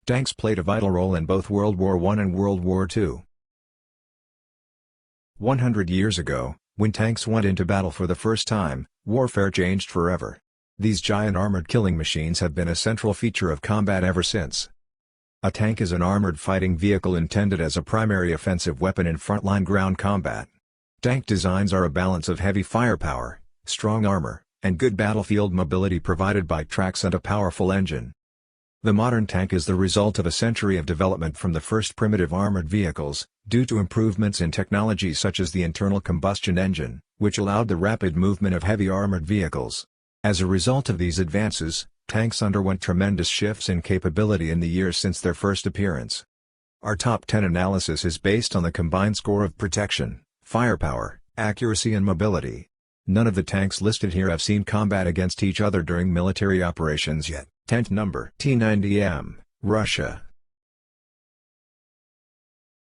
Tanks played a vital role in both World War I and World War II. 100 years ago, when tanks went into battle for the first time, warfare changed forever. These giant armored killing machines have been a central feature of combat ever since. A tank is an armored fighting vehicle intended as a primary offensive weapon in frontline ground combat. Tank designs are a balance of heavy firepower, strong armor, and good battlefield mobility provided by tracks and a powerful engine. The modern tank is the result of a century of development from the first primitive armored vehicles, due to improvements in technology such as the internal combustion engine, which allowed the rapid movement of heavy armored vehicles. As a result of these advances, tanks underwent tremendous shifts in capability in the years since their first appearance. Our top 10 analysis is based on the combined score of protection, firepower, accuracy and mobility. None of the tanks listed here have seen combat against each other during military operations yet. 10th number T-90M, Russia.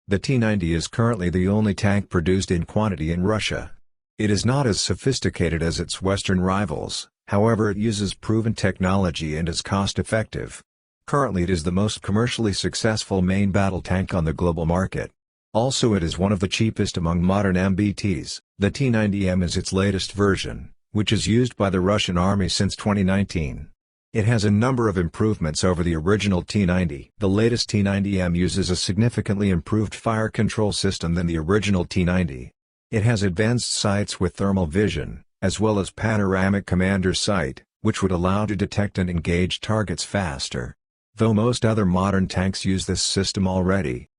The T-90 is currently the only tank produced in quantity in Russia. It is not as sophisticated as its Western rivals, however it uses proven technology and is cost-effective. Currently it is the most commercially successful main battle tank on the global market. Also it is one of the cheapest among modern MBTs. The T-90M is its latest version, which is used by the Russian Army since 2019. It has a number of improvements over the original T-90. The latest T-90M uses a significantly improved fire control system than the original T-90. It has advanced sights with thermal vision, as well as panoramic commander's sight, which would allow to detect and engage targets faster. Though most other modern tanks use this system already.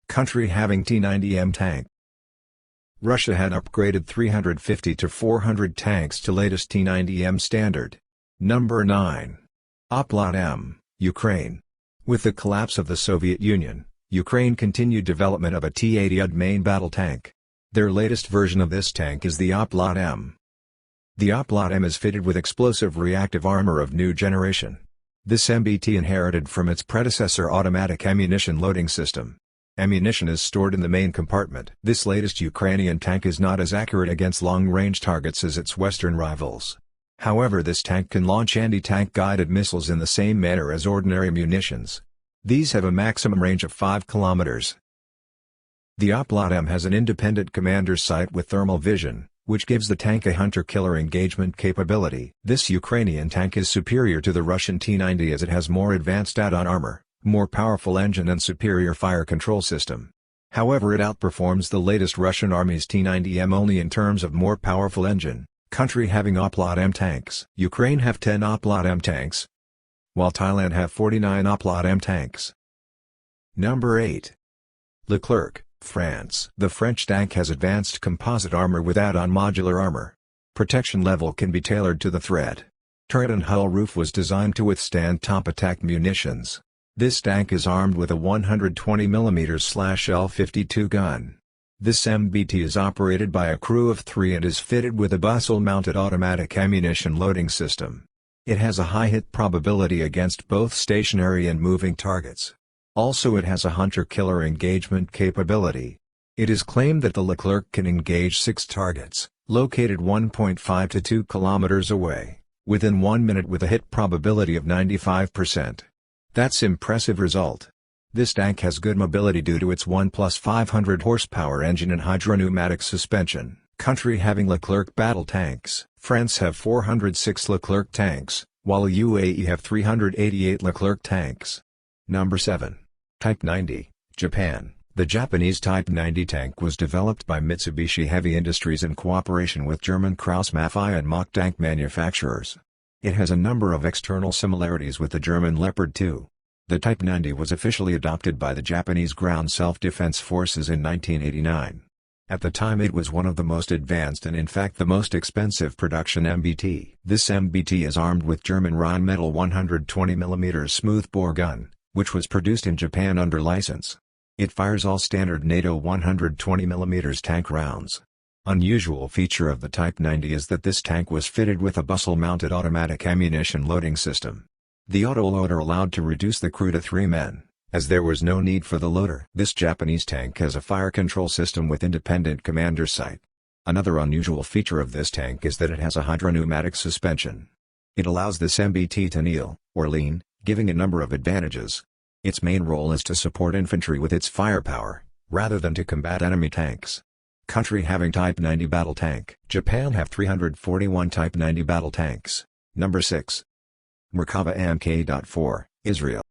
Country having T-90M tank. Russia had upgraded 350 to 400 tanks to latest T-90M standard. Number 9. Oplot M, Ukraine. With the collapse of the Soviet Union, Ukraine continued development of a T-80 main battle tank. Their latest version of this tank is the Oplot M. The Oplot M is fitted with explosive reactive armor of new generation. This MBT inherited from its predecessor automatic ammunition loading system. Ammunition is stored in the main compartment. This latest Ukrainian tank is not as accurate against long-range targets as its Western rivals. However, this tank can launch anti-tank guided missiles in the same manner as ordinary munitions. These have a maximum range of 5 kilometers. The Oplot M has an independent commander's sight with thermal vision, which gives the tank a hunter-killer engagement capability. This Ukrainian tank is superior to the Russian T-90 as it has more advanced add-on armor, more powerful engine and superior fire control system. However, it outperforms the latest Russian Army's T-90M only in terms of more powerful engine. Country having Oplot M tanks. Ukraine have 10 Oplot M tanks, while Thailand have 49 Oplot M tanks. Number 8. Leclerc, France. The French tank has advanced composite armor with add-on modular armor. Protection level can be tailored to the threat. Turret and hull roof was designed to withstand top attack munitions. This tank is armed with a 120mm/L52 gun. This MBT is operated by a crew of 3 and is fitted with a bustle-mounted automatic ammunition loading system. It has a high hit probability against both stationary and moving targets. Also it has a hunter-killer engagement capability. It is claimed that the Leclerc can engage 6 targets, located 1.5 to 2 kilometers away, within 1 minute with a hit probability of 95%. That's impressive result. This tank has good mobility due to its 1+500 horsepower engine and hydropneumatic suspension. Country having Leclerc battle tanks. France have 406 Leclerc tanks, while UAE have 388 Leclerc tanks. Number 7. Type 90, Japan. The Japanese Type 90 tank was developed by Mitsubishi Heavy Industries in cooperation with German Krauss-Maffei and Mach tank manufacturers. It has a number of external similarities with the German Leopard 2. The Type 90 was officially adopted by the Japanese Ground Self-Defense Forces in 1989. At the time it was one of the most advanced and in fact the most expensive production MBT. This MBT is armed with German Rheinmetall 120mm smoothbore gun, which was produced in Japan under license. It fires all standard NATO 120mm tank rounds. Unusual feature of the Type 90 is that this tank was fitted with a bustle-mounted automatic ammunition loading system. The autoloader allowed to reduce the crew to 3 men, as there was no need for the loader. This Japanese tank has a fire control system with independent commander's sight. Another unusual feature of this tank is that it has a hydropneumatic suspension. It allows this MBT to kneel, or lean, giving a number of advantages. Its main role is to support infantry with its firepower, rather than to combat enemy tanks. Country having Type 90 battle tank. Japan have 341 Type 90 battle tanks. Number 6. Merkava Mk.4, Israel.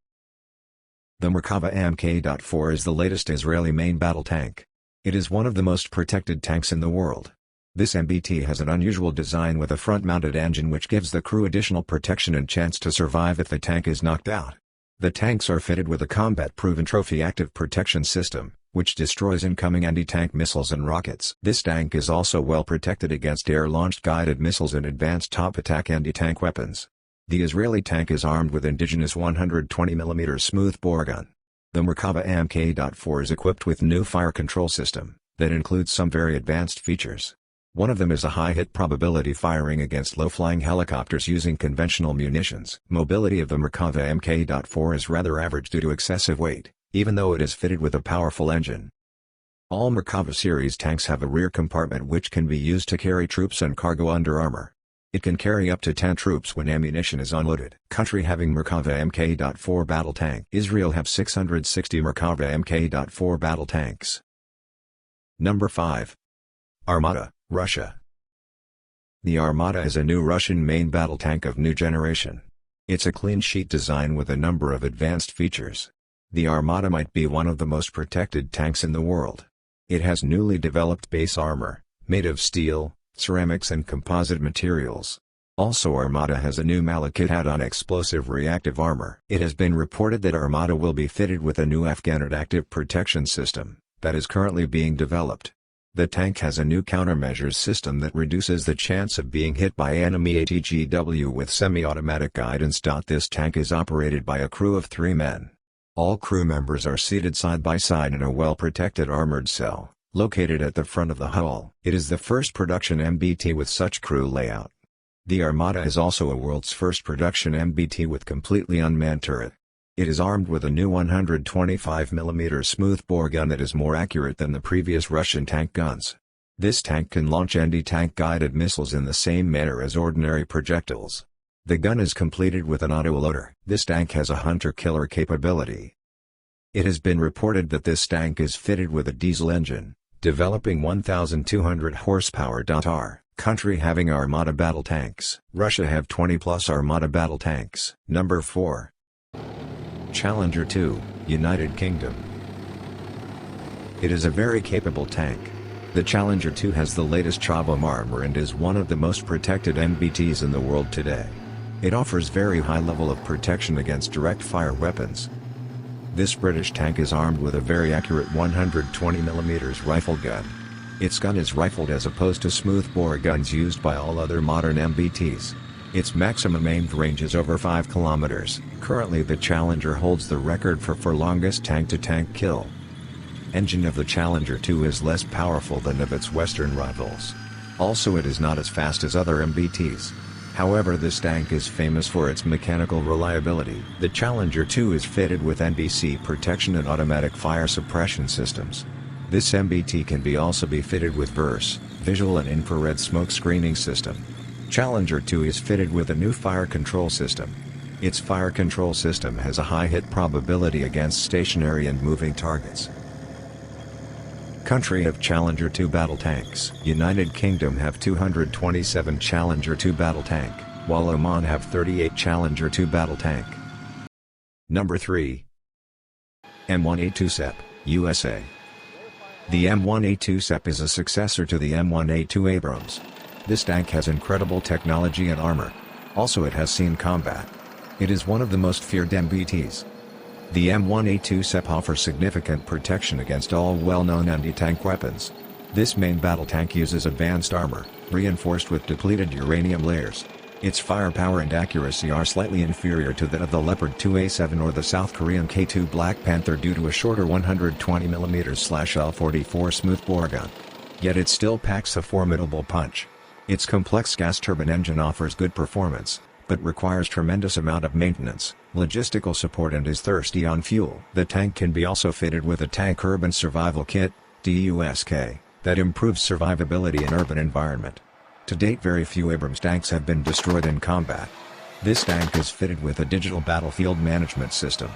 The Merkava Mk.4 is the latest Israeli main battle tank. It is one of the most protected tanks in the world. This MBT has an unusual design with a front-mounted engine which gives the crew additional protection and chance to survive if the tank is knocked out. The tanks are fitted with a combat-proven trophy active protection system, which destroys incoming anti-tank missiles and rockets. This tank is also well protected against air-launched guided missiles and advanced top-attack anti-tank weapons. The Israeli tank is armed with indigenous 120mm smoothbore gun. The Merkava Mk.4 is equipped with new fire control system, that includes some very advanced features. One of them is a high hit probability firing against low-flying helicopters using conventional munitions. Mobility of the Merkava Mk.4 is rather average due to excessive weight, even though it is fitted with a powerful engine. All Merkava series tanks have a rear compartment which can be used to carry troops and cargo under armor. It can carry up to 10 troops when ammunition is unloaded. Country having Merkava Mk.4 battle tank. Israel have 660 Merkava Mk.4 battle tanks. Number 5. Armata, Russia. The Armata is a new Russian main battle tank of new generation. It's a clean sheet design with a number of advanced features. The Armata might be one of the most protected tanks in the world. It has newly developed base armor, made of steel, ceramics and composite materials. Also Armata has a new Malachit add-on explosive reactive armor. It has been reported that Armata will be fitted with a new Afghan active protection system, that is currently being developed. The tank has a new countermeasures system that reduces the chance of being hit by enemy ATGW with semi-automatic guidance. This tank is operated by a crew of 3 men. All crew members are seated side by side in a well-protected armored cell, located at the front of the hull. It is the first production MBT with such crew layout. The Armata is also a world's first production MBT with completely unmanned turret. It is armed with a new 125mm smoothbore gun that is more accurate than the previous Russian tank guns. This tank can launch anti-tank guided missiles in the same manner as ordinary projectiles. The gun is completed with an autoloader. This tank has a hunter-killer capability. It has been reported that this tank is fitted with a diesel engine, developing 1,200 horsepower. Country having Armata battle tanks. Russia have 20+ Armata battle tanks. Number 4. Challenger 2, United Kingdom. It is a very capable tank. The Challenger 2 has the latest Chauvom armor and is one of the most protected MBTs in the world today. It offers very high level of protection against direct fire weapons. This British tank is armed with a very accurate 120mm rifle gun. Its gun is rifled as opposed to smoothbore guns used by all other modern MBTs. Its maximum aimed range is over 5 kilometers. Currently the Challenger holds the record for longest tank-to-tank kill. Engine of the Challenger 2 is less powerful than of its Western rivals. Also it is not as fast as other MBTs. However, this tank is famous for its mechanical reliability. The Challenger 2 is fitted with NBC protection and automatic fire suppression systems. This MBT can also be fitted with visual and infrared smoke screening system. Challenger 2 is fitted with a new fire control system. Its fire control system has a high hit probability against stationary and moving targets. Country of Challenger 2 battle tanks. United Kingdom have 227 Challenger 2 battle tank, while Oman have 38 Challenger 2 battle tank. Number 3. M1A2 SEP, USA. The M1A2 SEP is a successor to the M1A2 Abrams. This tank has incredible technology and armor. Also it has seen combat. It is one of the most feared MBTs. The M1A2 SEP offers significant protection against all well-known anti-tank weapons. This main battle tank uses advanced armor, reinforced with depleted uranium layers. Its firepower and accuracy are slightly inferior to that of the Leopard 2A7 or the South Korean K2 Black Panther due to a shorter 120mm/L44 smoothbore gun. Yet it still packs a formidable punch. Its complex gas turbine engine offers good performance, but requires tremendous amount of maintenance, logistical support and is thirsty on fuel. The tank can be also fitted with a Tank Urban Survival Kit, TUSK, that improves survivability in urban environment. To date very few Abrams tanks have been destroyed in combat. This tank is fitted with a digital battlefield management system.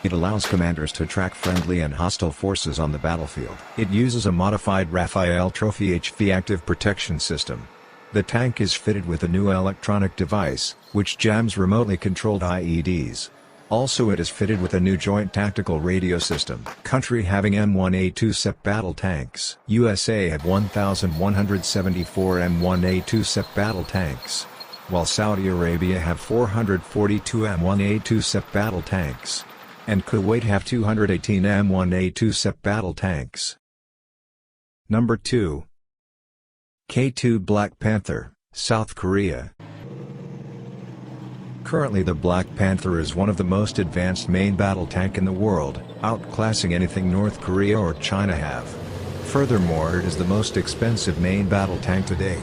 It allows commanders to track friendly and hostile forces on the battlefield. It uses a modified Rafael Trophy HV active protection system. The tank is fitted with a new electronic device, which jams remotely controlled IEDs. Also it is fitted with a new joint tactical radio system. Country having M1A2 SEP battle tanks. USA have 1,174 M1A2 SEP battle tanks, while Saudi Arabia have 442 M1A2 SEP battle tanks, and Kuwait have 218 M1A2 SEP battle tanks. Number 2. K2 Black Panther, South Korea. Currently the Black Panther is one of the most advanced main battle tank in the world, outclassing anything North Korea or China have. Furthermore, it is the most expensive main battle tank to date.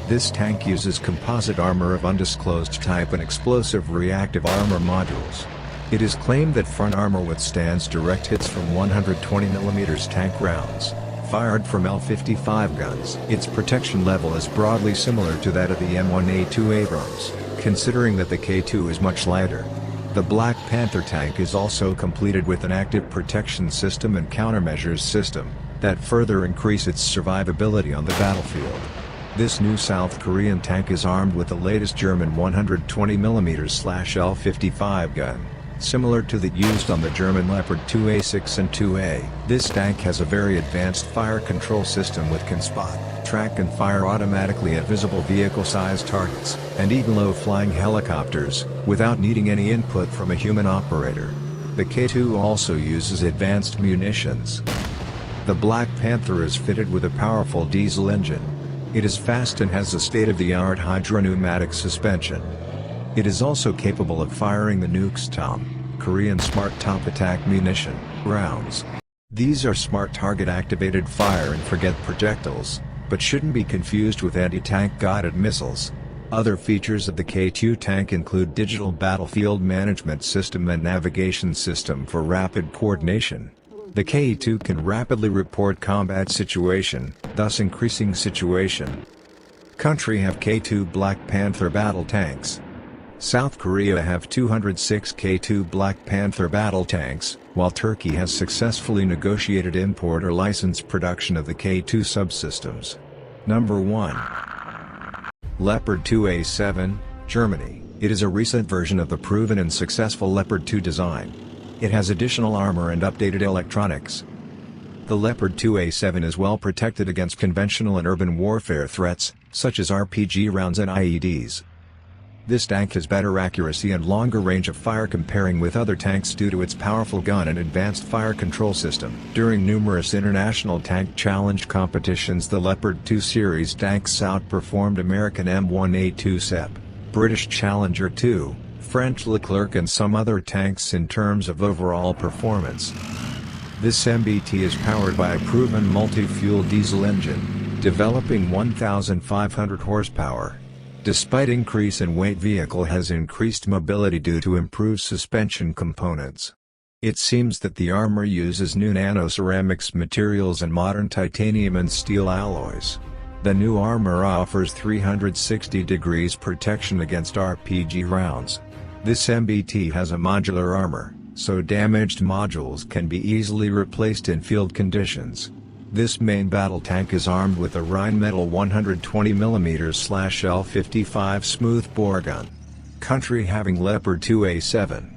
This tank uses composite armor of undisclosed type and explosive reactive armor modules. It is claimed that front armor withstands direct hits from 120mm tank rounds, fired from L-55 guns. Its protection level is broadly similar to that of the M1A2 Abrams, considering that the K2 is much lighter. The Black Panther tank is also completed with an active protection system and countermeasures system, that further increase its survivability on the battlefield. This new South Korean tank is armed with the latest German 120mm/L-55 gun, similar to that used on the German Leopard 2A6 and 2A. This tank has a very advanced fire control system which can spot, track and fire automatically at visible vehicle-sized targets, and even low-flying helicopters, without needing any input from a human operator. The K2 also uses advanced munitions. The Black Panther is fitted with a powerful diesel engine. It is fast and has a state-of-the-art hydropneumatic suspension. It is also capable of firing the Nukes TOM, Korean Smart Top Attack Munition, rounds. These are smart target-activated fire-and-forget projectiles, but shouldn't be confused with anti-tank guided missiles. Other features of the K2 tank include digital battlefield management system and navigation system for rapid coordination. The K2 can rapidly report combat situation, thus increasing situation. Country have K2 Black Panther battle tanks. South Korea have 206 K2 Black Panther battle tanks, while Turkey has successfully negotiated import or license production of the K2 subsystems. Number 1. Leopard 2A7, Germany. It is a recent version of the proven and successful Leopard 2 design. It has additional armor and updated electronics. The Leopard 2A7 is well protected against conventional and urban warfare threats, such as RPG rounds and IEDs. This tank has better accuracy and longer range of fire comparing with other tanks due to its powerful gun and advanced fire control system. During numerous international tank challenge competitions, the Leopard 2 series tanks outperformed American M1A2 SEP, British Challenger 2, French Leclerc and some other tanks in terms of overall performance. This MBT is powered by a proven multi-fuel diesel engine, developing 1,500 horsepower. Despite increase in weight, vehicle has increased mobility due to improved suspension components. It seems that the armor uses new nanoceramics materials and modern titanium and steel alloys. The new armor offers 360 degrees protection against RPG rounds. This MBT has a modular armor, so damaged modules can be easily replaced in field conditions. This main battle tank is armed with a Rheinmetall 120mm/L-55 smoothbore gun. Country having Leopard 2A7.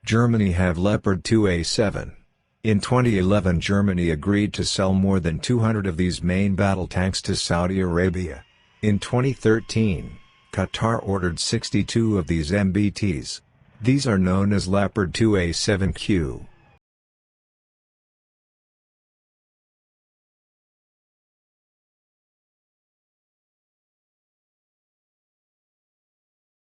Germany have Leopard 2A7. In 2011, Germany agreed to sell more than 200 of these main battle tanks to Saudi Arabia. In 2013, Qatar ordered 62 of these MBTs. These are known as Leopard 2A7Q.